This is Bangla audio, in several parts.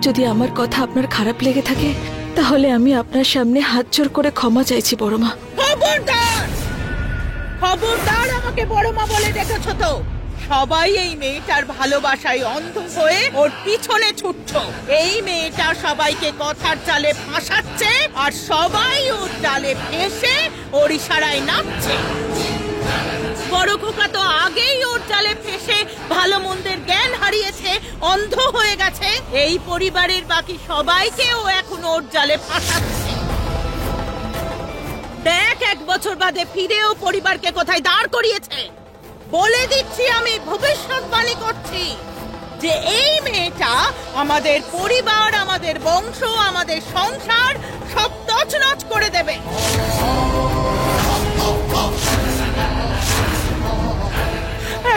যদি আমার কথা আপনার খারাপ লেগে থাকে তাহলে আমি আপনার সামনে হাত জোড় করে ক্ষমা চাইছি বড় মা। খবরদার, খবরদার আমাকে বড় মা বলে ডেকেছো তো। সবাই এই মেয়েটার ভালোবাসায় অন্ধ হয়ে ওর পিছনে ছুটছ। এই মেয়েটা সবাইকে কথার জালে ফাঁসাচ্ছে আর সবাই ওর জালে ফেঁসে ওর ইশারায় নাচছে। বড় খোকা তো আগেই ওর জালে ফেঁসে ভালো মন্দের জ্ঞান হারিয়েছে, অন্ধ হয়ে গেছে। এই পরিবারের বাকি সবাইকে ও এখন ওর জালে ফাঁসাচ্ছে। দেখ, 1 বছর বাদে ফিরেও পরিবারকে কোথায় দাঁড় করিয়েছে। বলে দিচ্ছি, আমি ভবিষ্যৎবাণী করছি যে এই মেয়েটা আমাদের পরিবার, আমাদের বংশ, আমাদের সংসার সব তছনছ করে দেবে।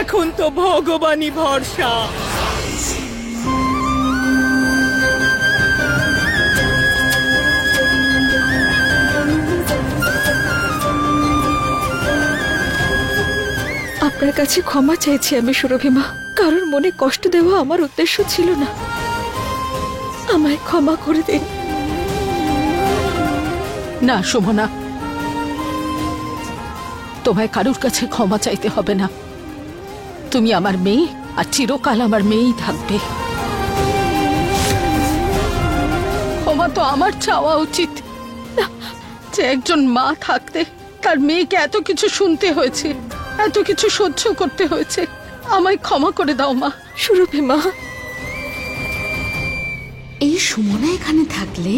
এখন তো ভগবানই ভরসা। আপনার কাছে ক্ষমা চাইছি আমি সুরভিমা। কারোর মনে কষ্ট দেওয়া আমার উদ্দেশ্য ছিল না, আমায় ক্ষমা করে দিন। না সুমনা, তোমায় কারোর কাছে ক্ষমা চাইতে হবে না। তুমি আমার মেয়ে আর চিরকাল আমার মেয়েই থাকবে। ক্ষমা তো আমার চাওয়া উচিত যে একজন মা থাকতে তার মেয়েকে এত কিছু শুনতে হয়েছে, এত কিছু সহ্য করতে হয়েছে। আমায় ক্ষমা করে দাও মা। সুরভিমা, এই সুমনা এখানে থাকলে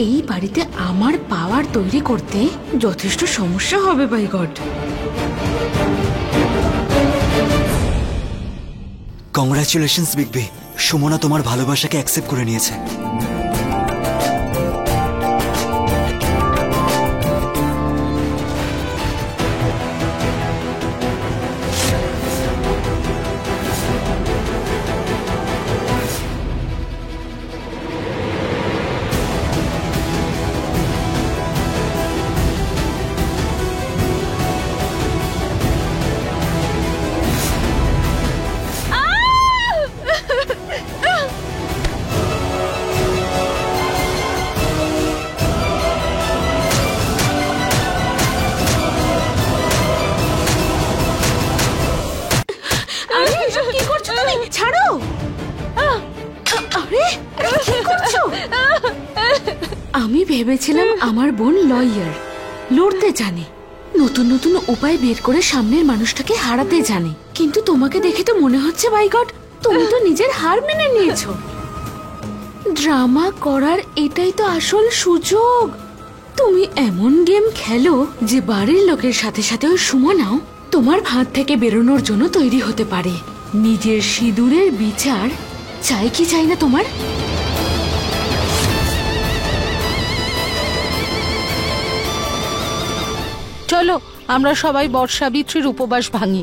এই বাড়িতে আমার পাওয়ার তৈরি করতে যথেষ্ট সমস্যা হবে। By God. Congratulations big B, Sumana তোমার ভালোবাসাকে অ্যাকসেপ্ট করে নিয়েছে। আমি ভেবেছিলাম আমার বোন লয়ার, লড়তে জানে, নতুন নতুন উপায় বের করে সামনের মানুষটাকে হারাতে জানে। কিন্তু তোমাকে দেখে তো মনে হচ্ছে বাই গড তুমি তো নিজের হার মেনে নিয়েছো। ড্রামা করার এটাই তো আসল সুযোগ। তুমি এমন গেম খেলো যে বাড়ির লোকের সাথে সাথে ওই সুমনাও তোমার ফাঁদ থেকে বেরোনোর জন্য তৈরি হতে পারে। নিজের সিঁদুরের বিচার চাই কি চাই না তোমার? চলো আমরা সবাই বর্ষাবিত্রীর উপবাস ভাঙি।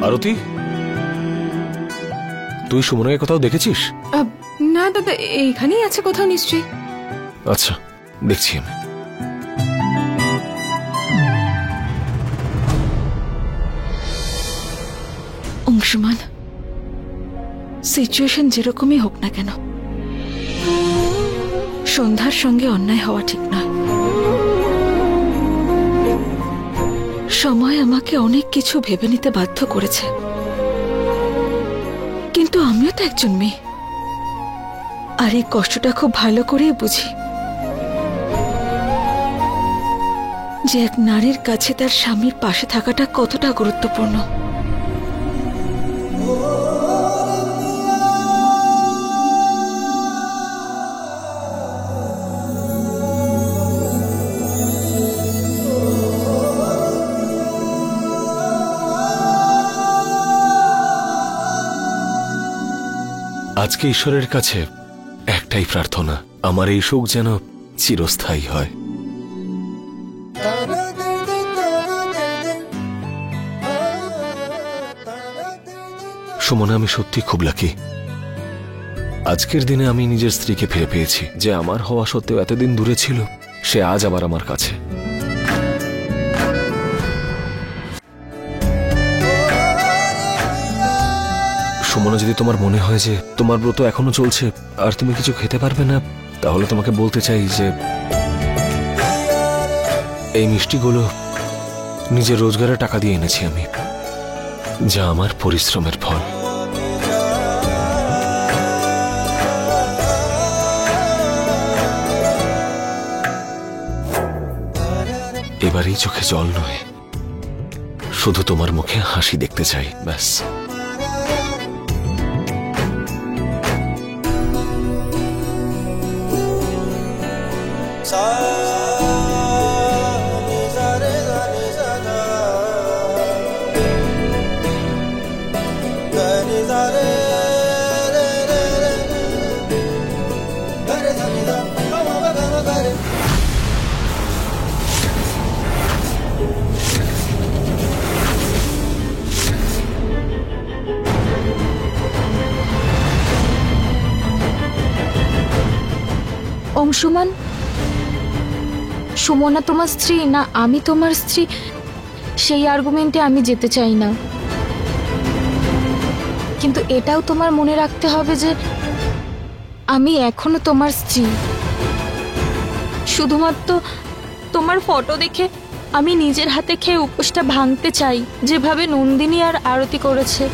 আরতি, তুই সুমনাকে কোথাও দেখেছিস? না দাদা, এইখানেই আছে কোথাও নিশ্চয়ই। আচ্ছা, দেখছি আমি। অংশমান, সিচুয়েশন যেরকমই হোক না কেন সন্ধ্যার সঙ্গে অন্যায় হওয়া ঠিক নয়। সময় আমাকে অনেক কিছু ভেবে নিতে বাধ্য করেছে, কিন্তু আমিও তো একজন মেয়ে, আর এই কষ্টটা খুব ভালো করেই বুঝি যে এক নারীর কাছে তার স্বামীর পাশে থাকাটা কতটা গুরুত্বপূর্ণ। আজকে ঈশ্বরের কাছে একটাই প্রার্থনা, আমার এই সুখ যেন চিরস্থায়ী হয়। সুমনা, আমি সত্যি খুব লাকি। আজকের দিনে আমি নিজের স্ত্রীকে ফিরে পেয়েছি, যে আমার হওয়া সত্ত্বেও এতদিন দূরে ছিল, সে আজ আবার আমার কাছে। সুমনা, যদি তোমার মনে হয় যে তোমার ব্রত এখনো চলছে আর তুমি কিছু খেতে পারবে না, তাহলে তোমাকে বলতে চাই যে এই মিষ্টিগুলো নিজের রোজগারের টাকা দিয়ে এনেছি আমি, যা আমার পরিশ্রমের ফল। এবারেই চোখে জল নয়, শুধু তোমার মুখে হাসি দেখতে চাই, ব্যাস। অংশুমান, সুমনা তোমার স্ত্রী না আমি তোমার স্ত্রী, সেই আর্গুমেন্টে আমি যেতে চাই না। কিন্তু এটাও তোমার মনে রাখতে হবে যে আমি এখনো তোমার স্ত্রী। শুধুমাত্র তোমার ফটো দেখে আমি নিজের হাতে খেয়ে উপোসটা ভাঙতে চাই, যেভাবে নন্দিনী আর আরতি করেছে।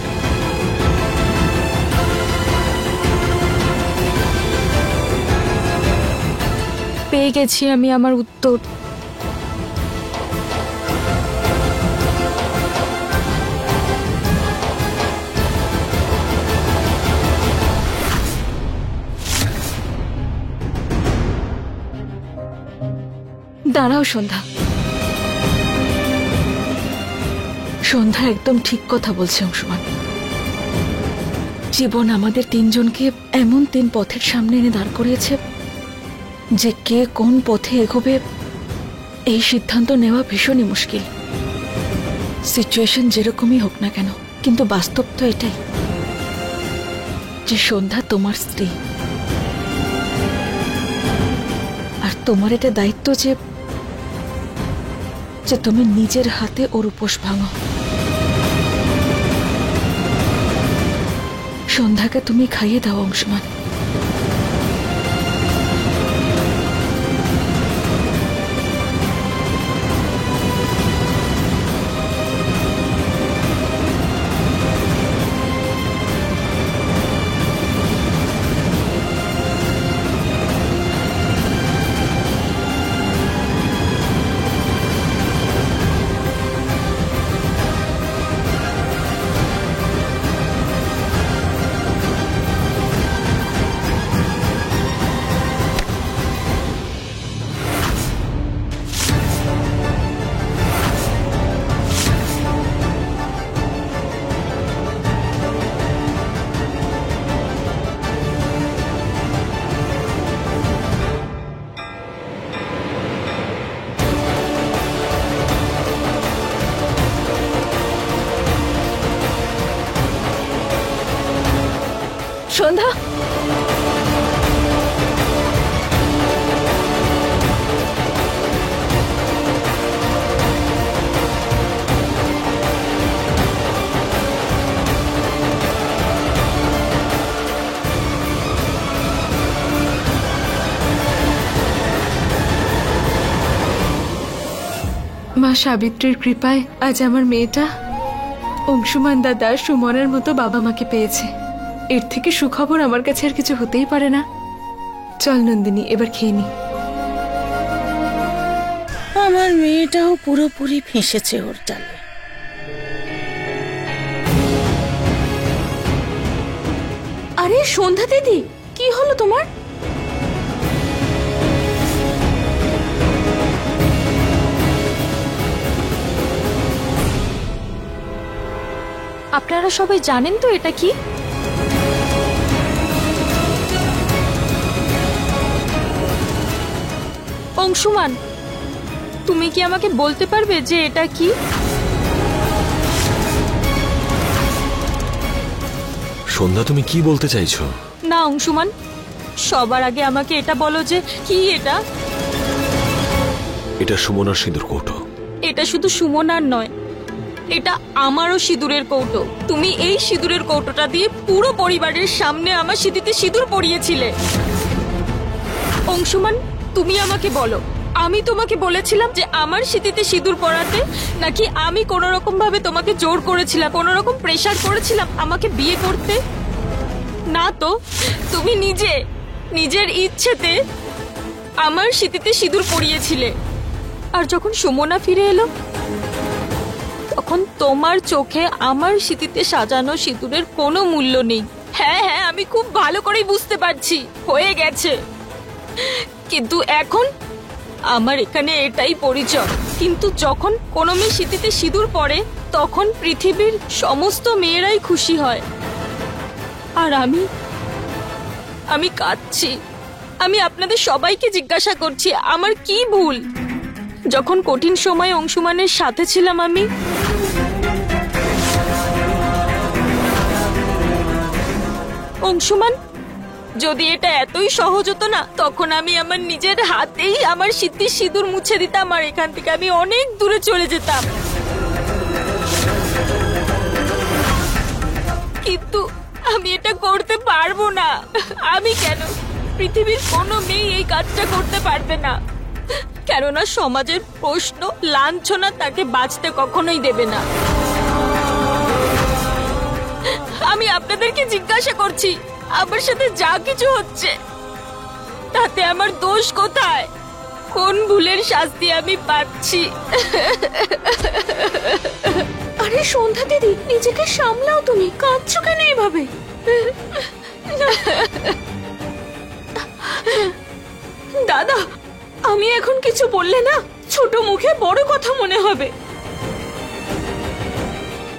পেয়ে গেছি আমি আমার উত্তর। দাঁড়াও সন্ধ্যা, সন্ধ্যা একদম ঠিক কথা বলছে অংশুমান। জীবন আমাদের তিনজনকে এমন তিন পথের সামনে এনে দাঁড় করিয়েছে যে কে কোন পথে এগোবে এই সিদ্ধান্ত নেওয়া ভীষণই মুশকিল। সিচুয়েশন যেরকমই হোক না কেন, কিন্তু বাস্তব তো এটাই যে সন্ধ্যা তোমার স্ত্রী, আর তোমার এটা দায়িত্ব যে তুমি নিজের হাতে ওর উপোস ভাঙো। সন্ধ্যাকে তুমি খাইয়ে দাও অংশুমান। সন্ধ্যা, মা সাবিত্রীর কৃপায় আজ আমার মেয়েটা অংশুমান দাদা সুমনের মতো বাবা মাকে পেয়েছে। এর থেকে সুখবর আমার কাছে আর কিছু হতেই পারে না। চল নন্দিনী, এবার খেয়ে নি। আমার মেয়েটাও পুরোপুরি ফেঁসেছে ওর জালে। আরে সন্ধ্যা দিদি, কি হলো তোমার? আপনারা সবাই জানেন তো এটা কি? অংশুমান, তুমি কি আমাকে বলতে পারবে যে এটা কি? সন্ধ্যা, তুমি কি বলতে চাইছো? না অংশুমান, সবার আগে আমাকে এটা বলো যে কি এটা? এটা সুমনার সিঁদুর কৌটো। এটা শুধু সুমনার নয়, এটা আমারও সিঁদুরের কৌটো। তুমি এই সিঁদুরের কৌটোটা দিয়ে পুরো পরিবারের সামনে আমার সিঁথিতে সিঁদুর পরিয়েছিলে। অংশুমান, তুমি আমাকে বলো, আমি তোমাকে বলেছিলাম যে আমার সিঁথিতে সিঁদুর পরাতে, নাকি আমি কোনো রকম ভাবে তোমাকে জোর করেছিলাম, কোনো রকম প্রেসার করেছিলাম আমাকে বিয়ে করতে? না তো, তুমি নিজের ইচ্ছেতে আমার সিঁথিতে সিঁদুর পরিয়েছিলে। আর যখন সুমনা ফিরে এলো, তখন তোমার চোখে আমার সিঁথিতে সাজানো সিঁদুরের কোনো মূল্য নেই। হ্যাঁ হ্যাঁ, আমি খুব ভালো করেই বুঝতে পারছি, হয়ে গেছে। কিন্তু এখন আমার এখানে এটাই পরিচয়। কিন্তু যখন কোনো মেয়ে সিঁথিতে সিঁদুর পরে, তখন পৃথিবীর সমস্ত মেয়েরাই খুশি হয়। আর আমি কাঁদছি। আমি আপনাদের সবাইকে জিজ্ঞাসা করছি, আমার কি ভুল? যখন কঠিন সময় অংশুমানের সাথে ছিলাম আমি, অংশুমান, যদি এটা এতই সহজ হতো না, তখন আমি আমার নিজের হাতেই আমার সিঁথির সিঁদুর মুছে দিতাম আর এখান থেকে আমি অনেক দূরে চলে যেতাম। কিন্তু আমি এটা করতে পারবো না। আমি কেন? পৃথিবীর কোনো মেয়ে এই কাজটা করতে পারবে না, কেননা সমাজের প্রশ্ন, লাঞ্ছনা তাকে বাঁচতে কখনোই দেবে না। আমি আপনাদেরকে জিজ্ঞাসা করছি, আমার সাথে যা কিছু হচ্ছে তাতে আমার দোষ কোথায়? কোন ভুলের শাস্তি আমি পাচ্ছি? আরে সন্ধ্যা দিদি, নিজেকে সামলাও, তুমি কাঁদছো কেন এভাবে? দাদা, আমি এখন কিছু বললে না ছোট মুখে বড় কথা মনে হবে,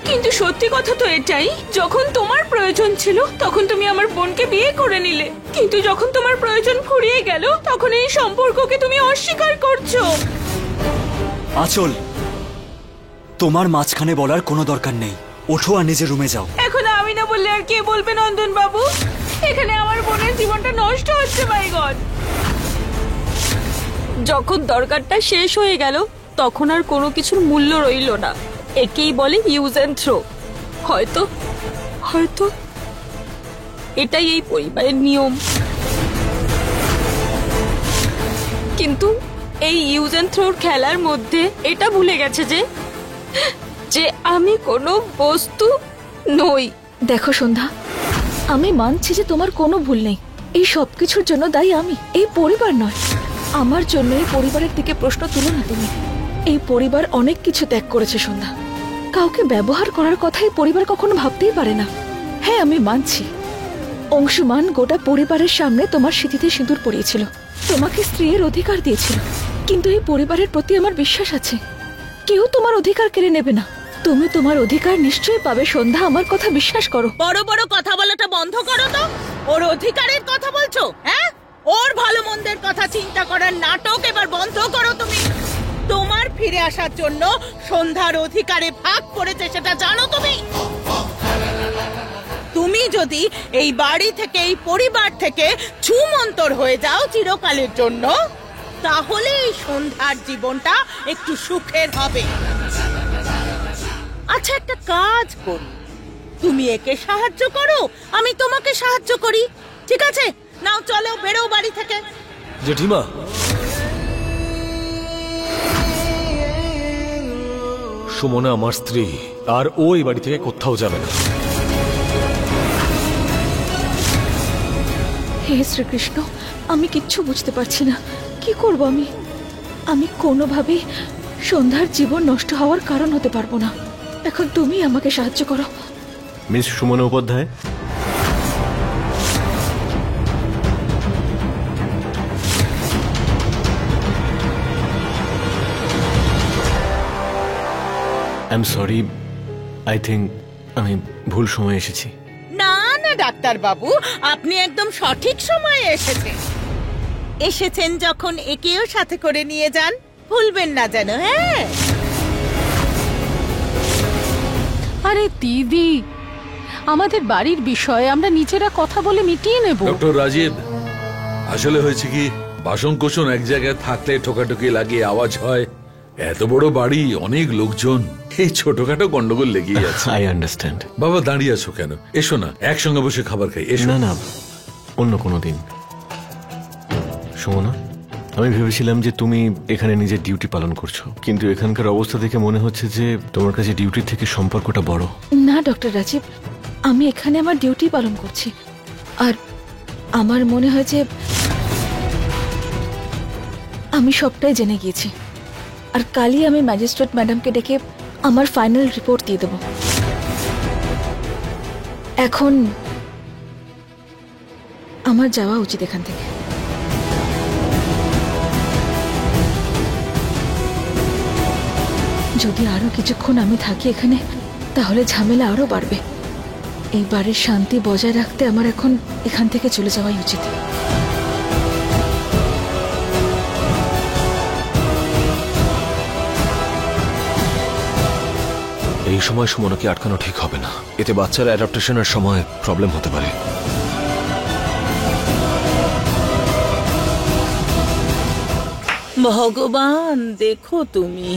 কিন্তু সত্যি কথা তো এটাই, যখন তোমার প্রয়োজন ছিল তখন তুমি আমার বোনকে বিয়ে করে নিলে, কিন্তু যখন তোমার প্রয়োজন ফুরিয়ে গেল তখন এই সম্পর্ককে তুমি অস্বীকার করছো। আঁচল, তোমার মাঝখানে বলার কোনো দরকার নেই। ওঠো আর নিজের রুমে যাও। এখন আমি না বললে আর কে বলবে নন্দন বাবু? এখানে আমার বোনের জীবনটা নষ্ট হচ্ছে। মাই গড! যখন দরকারটা শেষ হয়ে গেল, তখন আর কোনো কিছুর মূল্য রইল না। একেই বলে ইউজ এন্ড থ্রো। হয়তো এটাই এই পরিবারের নিয়ম। কিন্তু এই ইউজ এন্ড থ্রোর খেলার মধ্যে এটা ভুলে গেছে যে আমি কোনো বস্তু নই। দেখো সন্ধ্যা, আমি মানছি যে তোমার কোনো ভুল নেই। এই সব কিছুর জন্য দায়ী আমি, এই পরিবার নয়। আমার জন্য এই পরিবারের দিকে প্রশ্ন তুলো না তুমি। এই পরিবার অনেক কিছু ত্যাগ করেছে সন্ধ্যা। কাউকে ব্যবহার করার কথাই পরিবার কখনো ভাবতেই পারে না। হ্যাঁ, আমি মানছি, অংশুমান গোটা পরিবারের সামনে তোমার সিঁথিতে সিঁদুর পরিয়েছিল, তোমাকে স্ত্রীর অধিকার দিয়েছিল। কিন্তু এই পরিবারের প্রতি আমার বিশ্বাস আছে, কেউ তোমার অধিকার কেড়ে নেবে না। তুমি তোমার অধিকার নিশ্চয়ই পাবে সন্ধ্যা, আমার কথা বিশ্বাস করো। বড় বড় কথা বলাটা বন্ধ করো তো। ওর অধিকারের কথা বলছো? হ্যাঁ, ওর ভালো মন্দের কথা চিন্তা করার নাটক এবার বন্ধ করো তুমি। তোমার ফিরে আসার জন্য সন্ধ্যার অধিকারে ভাগ পড়েছে, সেটা জানো তুমি? তুমি যদি এই বাড়ি থেকে, এই পরিবার থেকে ছুমন্তর হয়ে যাও চিরকালের জন্য, তাহলে এই সন্ধ্যার জীবনটা একটু সুখের হবে। আচ্ছা, একটা কাজ করি, তুমি একে সাহায্য করো, আমি তোমাকে সাহায্য করি, ঠিক আছে? নাও চলো, বেরো বাড়ি থেকে। জেঠিমা, সুমনা আমার স্ত্রী, আর ও এই বাড়ি থেকে কোথাও যাবে না। হে শ্রীকৃষ্ণ, আমি কিচ্ছু বুঝতে পারছি না, কি করব আমি? আমি কোনোভাবেই সন্ধ্যার জীবন নষ্ট হওয়ার কারণ হতে পারবো না। এখন তুমি আমাকে সাহায্য করো। Miss Sumana Upadhyay, I am sorry, I think আমি ভুল সময় এসেছি। না না ডাক্তার বাবু, আপনি একদম সঠিক সময়ে এসেছেন। এসেছেন যখন একেও সাথে করে নিয়ে যান, ভুলবেন না যেন। হ্যাঁ, আরে দিদি, আমাদের বাড়ির বিষয়ে আমরা নিজেরা কথা বলে মিটিয়ে নেব। ডক্টর রাজীব, আসলে হয়েছে কি, বাসন কোসন এক জায়গায় থাকলে ঠোকাঠুকি লাগিয়ে আওয়াজ হয়। এত বড় বাড়ি, অনেক লোকজন, এই ছোটখাটো গন্ডগোল লেগেই আছে। I understand. বাবা দাঁড়িয়ে আছো কেন? এসো না, একসঙ্গে বসে খাবার খাই। এসো। না না, অন্য কোনো দিন। শোনো না, আমি ভেবেছিলাম যে তুমি এখানে নিজের ডিউটি পালন করছো, কিন্তু এখানকার অবস্থা দেখে মনে হচ্ছে যে তোমার কাছে ডিউটির থেকে সম্পর্কটা বড়। না ডক্টর রাজীব, আমি এখানে আমার ডিউটি পালন করছি। আর আমার মনে হয় যে আমি সবটাই জেনে গিয়েছি। আর কালই আমি ম্যাজিস্ট্রেট ম্যাডামকে ডেকে আমার ফাইনাল রিপোর্ট দিয়ে দেব। এখন আমার যাওয়া উচিত এখান থেকে। যদি আরো কিছুক্ষণ আমি থাকি এখানে, তাহলে ঝামেলা আরো বাড়বে। এই বাড়ির শান্তি বজায় রাখতে আমার এখন এখান থেকে চলে যাওয়াই উচিত। এই সময় সুমনাকে আটকানো ঠিক হবে না, এতে বাচ্চার অ্যাডাপ্টেশনের সময় প্রবলেম হতে পারে। ভগবান, দেখো তুমি।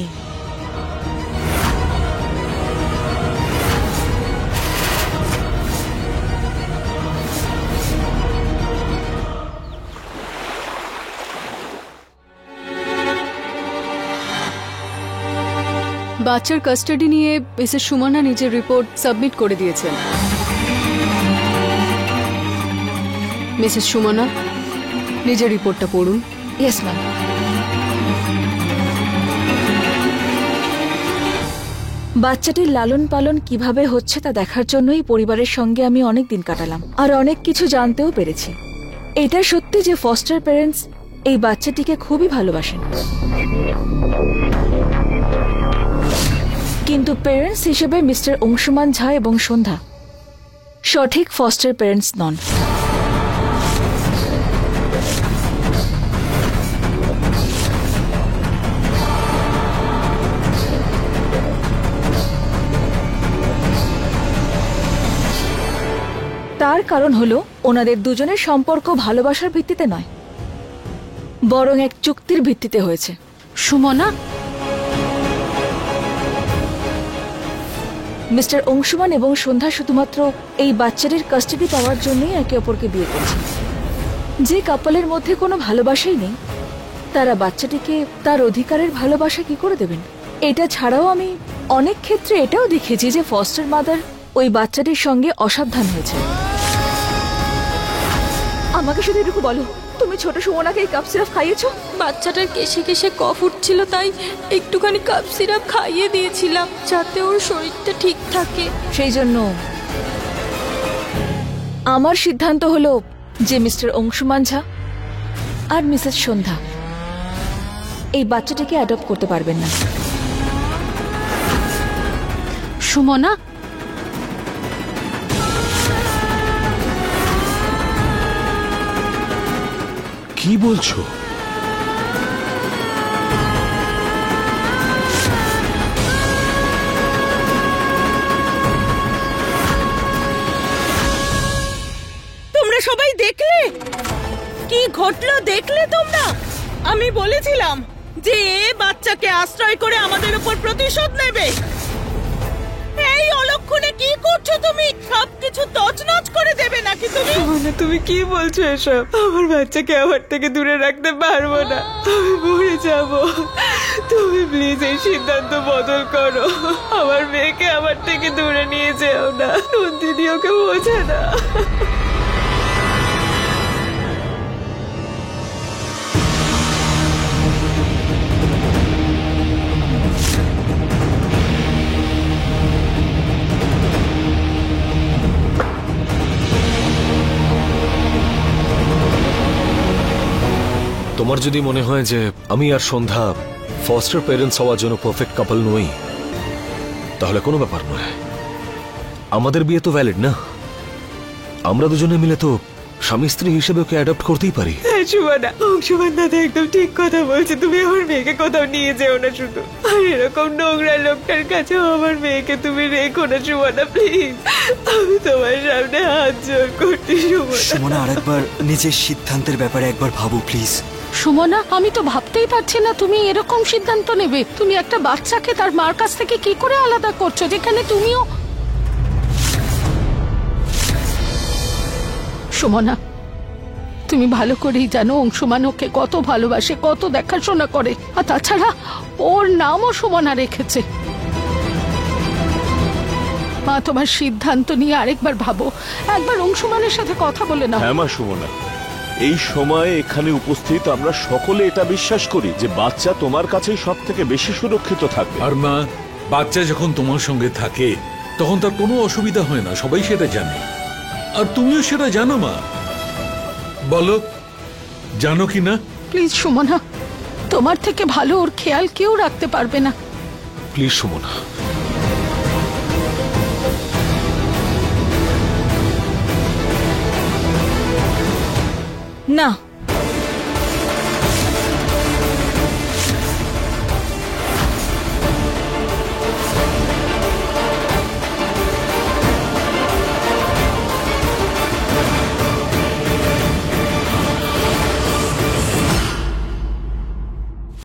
বাচ্চার কাস্টাডি নিয়ে মিসেস সুমনা নিজের রিপোর্ট সাবমিট করে দিয়েছেন। মিসেস সুমনা, নিজের রিপোর্টটা পড়ুন। Yes ma'am. বাচ্চাটির লালন পালন কিভাবে হচ্ছে তা দেখার জন্যই পরিবারের সঙ্গে আমি অনেক দিন কাটালাম, আর অনেক কিছু জানতেও পেরেছি। এটা সত্যি যে ফস্টার প্যারেন্টস এই বাচ্চাটিকে খুবই ভালোবাসেন, কিন্তু প্যারেন্টস হিসেবে মিস্টার অংশুমান ঝা এবং সন্ধ্যা সঠিক ফস্টার প্যারেন্টস নন। তার কারণ হলো ওনাদের দুজনের সম্পর্ক ভালোবাসার ভিত্তিতে নয়, বরং এক চুক্তির ভিত্তিতে হয়েছে। সুমনা, মিস্টার অংশুমান এবং সন্ধ্যা শুধুমাত্র এই বাচ্চাটির কাস্টাডি পাওয়ার জন্যই একে অপরকে বিয়ে করেছে। যে কাপলের মধ্যে কোনো ভালোবাসাই নেই, তারা বাচ্চাটিকে তার অধিকারের ভালোবাসা কি করে দেবেন? এটা ছাড়াও আমি অনেক ক্ষেত্রে এটাও দেখেছি যে ফস্টার মাদার ওই বাচ্চাটির সঙ্গে অসাবধান হয়েছে। আমাকে শুধু এটুকু বলো, তুমি ছোট সুমনাকে এই কাপ সিরাপ খাইয়েছো? বাচ্চাটার কেশে কেশে কফ উঠছিল, তাই একটুখানি কাপ সিরাপ খাইয়ে দিয়েছিলাম যাতে ওর শরীরটা ঠিক থাকে। সেই জন্য আমার সিদ্ধান্ত হলো যে মিস্টার অংশুমান ঝা আর মিসেস সন্ধ্যা এই বাচ্চাটিকে অ্যাডপ্ট করতে পারবেন না। সুমনা, কি বলছো? তোমরা সবাই দেখলে কি ঘটলো? দেখলে তোমরা? আমি বলেছিলাম যে এ বাচ্চাকে আশ্রয় করে আমাদের উপর প্রতিশোধ নেবে। এই অলক্ষণে কি করছো তুমি? সবকিছু তছনছ করে দেবে নাকি তুমি? তুমি কি বলছো এসব? আমার বাচ্চাকে আমার থেকে দূরে রাখতে পারবো না, আমি মরে যাব। তুমি প্লিজ এই সিদ্ধান্ত বদল করো, আমার মেয়েকে আমার থেকে দূরে নিয়ে যেও না। নন্দিনী ওকে বোঝে না। তোমার যদি মনে হয় যে আমি আর সন্ধ্যা ফস্টার প্যারেন্টস হওয়ার জন্য পারফেক্ট কাপল নই, তাহলে কোনো ব্যাপার নয়। আমাদের বিয়ে তো ভ্যালিড না, আমরা দুজনে মিলে তো স্বামী স্ত্রী হিসেবে ওকে অ্যাডপ্ট করতেই পারি। হ্যাঁ সুমনা, অংশুমান দাদা একদম ঠিক কথা বলছে। তুমি আমার মেয়েকে কোথাও নিয়ে যেও না শুধু। আর এরকম নোংরা লোকটার কাছেও আমার মেয়েকে তুমি রেখো না সুমনা, প্লিজ। আমি তোমার সামনে হাত জোর করছি সুমনা। সুমনা আরেকবার নিজের সিদ্ধান্তের ব্যাপারে একবার ভাবো প্লিজ। সুমনা, আমি তো ভাবতেই পারছি না তুমি এরকম সিদ্ধান্ত নেবে। তুমি একটা বাচ্চাকে তার মার কাছ থেকে কি করে আলাদা করছো, যেখানে তুমিও। সুমনা, তুমি ভালো করেই জানো অংশুমান ওকে কত ভালোবাসে, কত দেখাশোনা করে। আর তাছাড়া ওর নামও সুমনা রেখেছে। মা, তোমার সিদ্ধান্ত নিয়ে আরেকবার ভাবো, একবার অংশুমানের সাথে কথা বলে নাও। হ্যাঁ মা সুমনা, এই সময়ে এখানে উপস্থিত আমরা সকলে এটা বিশ্বাস করি যে বাচ্চা তোমার কাছেই সব থেকে বেশি সুরক্ষিত থাকবে। আর মা, বাচ্চা যখন তোমার সঙ্গে থাকে তখন তার কোনো অসুবিধা হয় না, সবাই সেটা জানে। আর তুমিও সেটা জানো মা। বলো, জানো কি না? প্লিজ সুমনা, তোমার থেকে ভালো ওর খেয়াল কেউ রাখতে পারবে না। প্লিজ সুমনা। না,